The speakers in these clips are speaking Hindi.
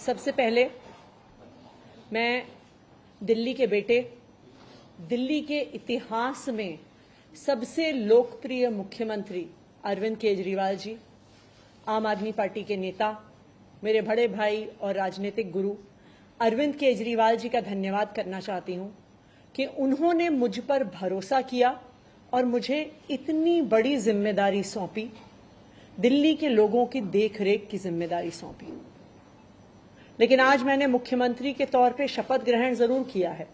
सबसे पहले मैं दिल्ली के बेटे, दिल्ली के इतिहास में सबसे लोकप्रिय मुख्यमंत्री अरविंद केजरीवाल जी, आम आदमी पार्टी के नेता, मेरे बड़े भाई और राजनीतिक गुरु अरविंद केजरीवाल जी का धन्यवाद करना चाहती हूं कि उन्होंने मुझ पर भरोसा किया और मुझे इतनी बड़ी जिम्मेदारी सौंपी, दिल्ली के लोगों की देखरेख की जिम्मेदारी सौंपी। लेकिन आज मैंने मुख्यमंत्री के तौर पे शपथ ग्रहण जरूर किया है,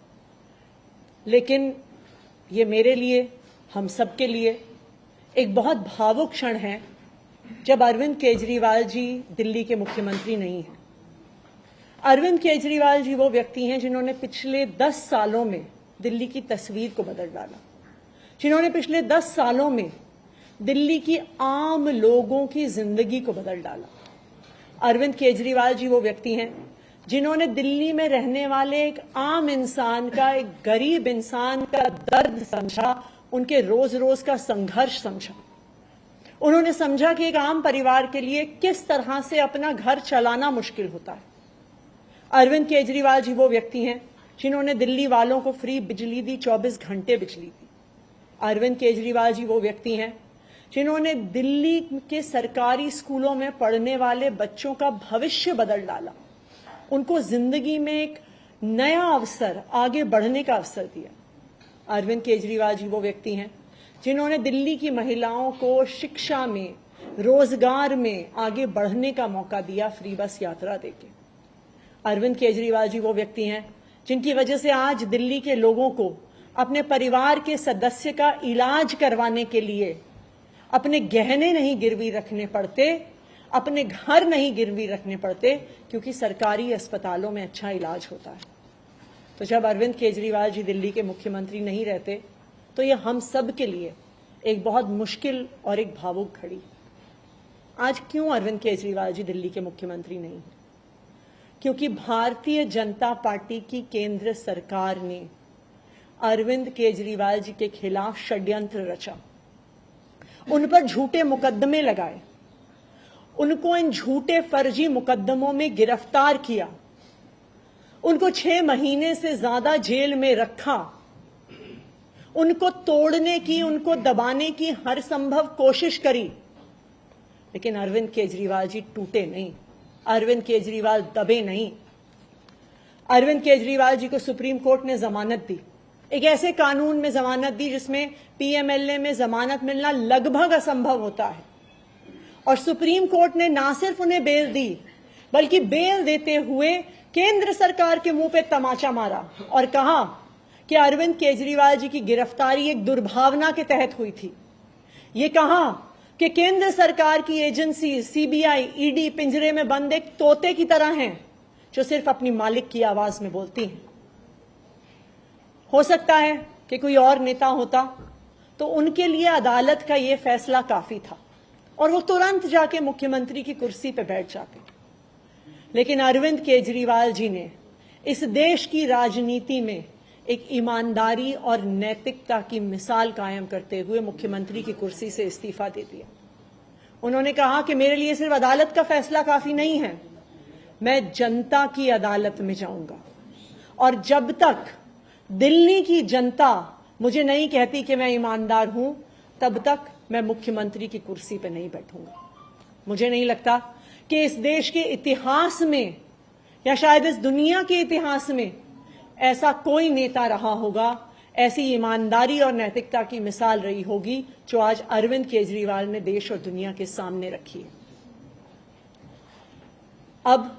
लेकिन ये मेरे लिए, हम सबके लिए एक बहुत भावुक क्षण है जब अरविंद केजरीवाल जी दिल्ली के मुख्यमंत्री नहीं हैं। अरविंद केजरीवाल जी वो व्यक्ति हैं जिन्होंने पिछले 10 सालों में दिल्ली की तस्वीर को बदल डाला, जिन्होंने पिछले 10 सालों में दिल्ली की आम लोगों की जिंदगी को बदल डाला। अरविंद केजरीवाल जी वो व्यक्ति हैं जिन्होंने दिल्ली में रहने वाले एक आम इंसान का, एक गरीब इंसान का दर्द समझा, उनके रोज रोज का संघर्ष समझा। उन्होंने समझा कि एक आम परिवार के लिए किस तरह से अपना घर चलाना मुश्किल होता है। अरविंद केजरीवाल जी वो व्यक्ति हैं जिन्होंने दिल्ली वालों को फ्री बिजली दी, 24 घंटे बिजली दी। अरविंद केजरीवाल जी वो व्यक्ति हैं जिन्होंने दिल्ली के सरकारी स्कूलों में पढ़ने वाले बच्चों का भविष्य बदल डाला, उनको जिंदगी में एक नया अवसर, आगे बढ़ने का अवसर दिया। अरविंद केजरीवाल जी वो व्यक्ति हैं जिन्होंने दिल्ली की महिलाओं को शिक्षा में, रोजगार में आगे बढ़ने का मौका दिया, फ्री बस यात्रा देके। अरविंद केजरीवाल जी वो व्यक्ति हैं जिनकी वजह से आज दिल्ली के लोगों को अपने परिवार के सदस्य का इलाज करवाने के लिए अपने गहने नहीं गिरवी रखने पड़ते, अपने घर नहीं गिरवी रखने पड़ते, क्योंकि सरकारी अस्पतालों में अच्छा इलाज होता है। तो जब अरविंद केजरीवाल जी दिल्ली के मुख्यमंत्री नहीं रहते तो ये हम सब के लिए एक बहुत मुश्किल और एक भावुक घड़ी। आज क्यों अरविंद केजरीवाल जी दिल्ली के मुख्यमंत्री नहीं हैं? क्योंकि भारतीय जनता पार्टी की केंद्र सरकार ने अरविंद केजरीवाल जी के खिलाफ षड्यंत्र रचा, उन पर झूठे मुकदमे लगाए, उनको इन झूठे फर्जी मुकदमों में गिरफ्तार किया, उनको 6 महीने से ज्यादा जेल में रखा, उनको तोड़ने की, उनको दबाने की हर संभव कोशिश करी। लेकिन अरविंद केजरीवाल जी टूटे नहीं, अरविंद केजरीवाल दबे नहीं। अरविंद केजरीवाल जी को सुप्रीम कोर्ट ने जमानत दी, एक ऐसे कानून में जमानत दी जिसमें पीएमएलए में जमानत मिलना लगभग असंभव होता है, और सुप्रीम कोर्ट ने ना सिर्फ उन्हें बेल दी, बल्कि बेल देते हुए केंद्र सरकार के मुंह पे तमाचा मारा और कहा कि अरविंद केजरीवाल जी की गिरफ्तारी एक दुर्भावना के तहत हुई थी। ये कहा कि केंद्र सरकार की एजेंसी सीबीआई, ईडी पिंजरे में बंद एक तोते की तरह हैं जो सिर्फ अपनी मालिक की आवाज में बोलती हैं। हो सकता है कि कोई और नेता होता तो उनके लिए अदालत का यह फैसला काफी था और वो तुरंत जाके मुख्यमंत्री की कुर्सी पर बैठ जाते। लेकिन अरविंद केजरीवाल जी ने इस देश की राजनीति में एक ईमानदारी और नैतिकता की मिसाल कायम करते हुए मुख्यमंत्री की कुर्सी से इस्तीफा दे दिया। उन्होंने कहा कि मेरे लिए सिर्फ अदालत का फैसला काफी नहीं है, मैं जनता की अदालत में जाऊंगा, और जब तक दिल्ली की जनता मुझे नहीं कहती कि मैं ईमानदार हूं, तब तक मैं मुख्यमंत्री की कुर्सी पर नहीं बैठूंगा। मुझे नहीं लगता कि इस देश के इतिहास में या शायद इस दुनिया के इतिहास में ऐसा कोई नेता रहा होगा, ऐसी ईमानदारी और नैतिकता की मिसाल रही होगी जो आज अरविंद केजरीवाल ने देश और दुनिया के सामने रखी है। अब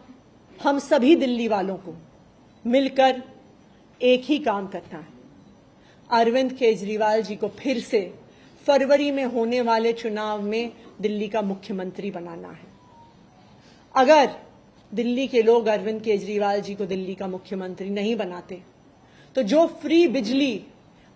हम सभी दिल्ली वालों को मिलकर एक ही काम करना है, अरविंद केजरीवाल जी को फिर से फरवरी में होने वाले चुनाव में दिल्ली का मुख्यमंत्री बनाना है। अगर दिल्ली के लोग अरविंद केजरीवाल जी को दिल्ली का मुख्यमंत्री नहीं बनाते तो जो फ्री बिजली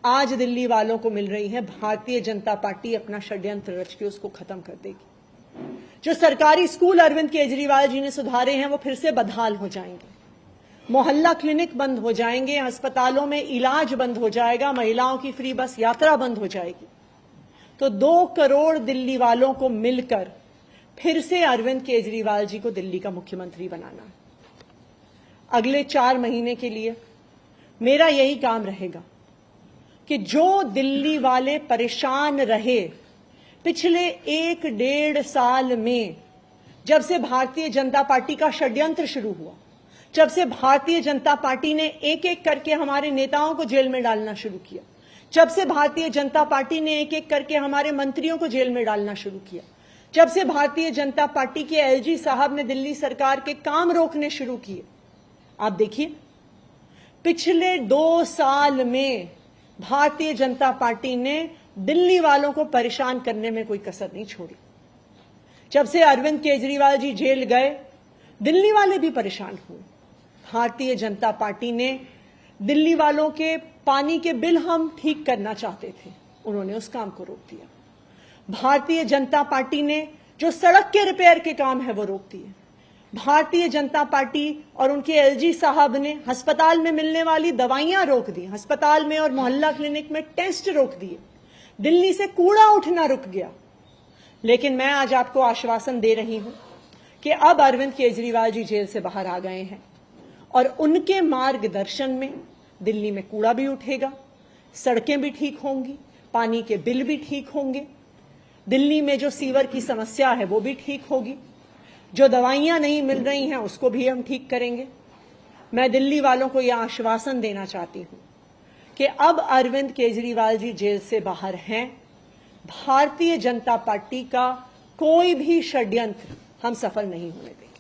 आज दिल्ली वालों को मिल रही है, भारतीय जनता पार्टी अपना षड्यंत्र रच के उसको खत्म कर देगी। जो सरकारी स्कूल अरविंद केजरीवाल जी ने सुधारे हैं वो फिर से बदहाल हो जाएंगे, मोहल्ला क्लिनिक बंद हो जाएंगे, अस्पतालों में इलाज बंद हो जाएगा, महिलाओं की फ्री बस यात्रा बंद हो जाएगी। तो 2 करोड़ दिल्ली वालों को मिलकर फिर से अरविंद केजरीवाल जी को दिल्ली का मुख्यमंत्री बनाना है। अगले 4 महीने के लिए मेरा यही काम रहेगा कि जो दिल्ली वाले परेशान रहे पिछले 1-1.5 साल में, जब से भारतीय जनता पार्टी का षड्यंत्र शुरू हुआ, जब से भारतीय जनता पार्टी ने एक एक करके हमारे नेताओं को जेल में डालना शुरू किया, जब से भारतीय जनता पार्टी ने एक एक करके हमारे मंत्रियों को जेल में डालना शुरू किया, जब से भारतीय जनता पार्टी के एलजी साहब ने दिल्ली सरकार के काम रोकने शुरू किए, आप देखिए पिछले 2 साल में भारतीय जनता पार्टी ने दिल्ली वालों को परेशान करने में कोई कसर नहीं छोड़ी। जब से अरविंद केजरीवाल जी जेल गए, दिल्ली वाले भी परेशान हुए। भारतीय जनता पार्टी ने दिल्ली वालों के पानी के बिल हम ठीक करना चाहते थे, उन्होंने उस काम को रोक दिया। भारतीय जनता पार्टी ने जो सड़क के रिपेयर के काम है वो रोक दिए। भारतीय जनता पार्टी और उनके एलजी साहब ने अस्पताल में मिलने वाली दवाइयां रोक दी, अस्पताल में और मोहल्ला क्लिनिक में टेस्ट रोक दिए, दिल्ली से कूड़ा उठना रुक गया। लेकिन मैं आज आपको आश्वासन दे रही हूं कि अब अरविंद केजरीवाल जी जेल से बाहर आ गए हैं और उनके मार्गदर्शन में दिल्ली में कूड़ा भी उठेगा, सड़कें भी ठीक होंगी, पानी के बिल भी ठीक होंगे, दिल्ली में जो सीवर की समस्या है वो भी ठीक होगी, जो दवाइयां नहीं मिल रही हैं उसको भी हम ठीक करेंगे। मैं दिल्ली वालों को यह आश्वासन देना चाहती हूं कि अब अरविंद केजरीवाल जी जेल से बाहर हैं, भारतीय जनता पार्टी का कोई भी षड्यंत्र हम सफल नहीं होने देंगे।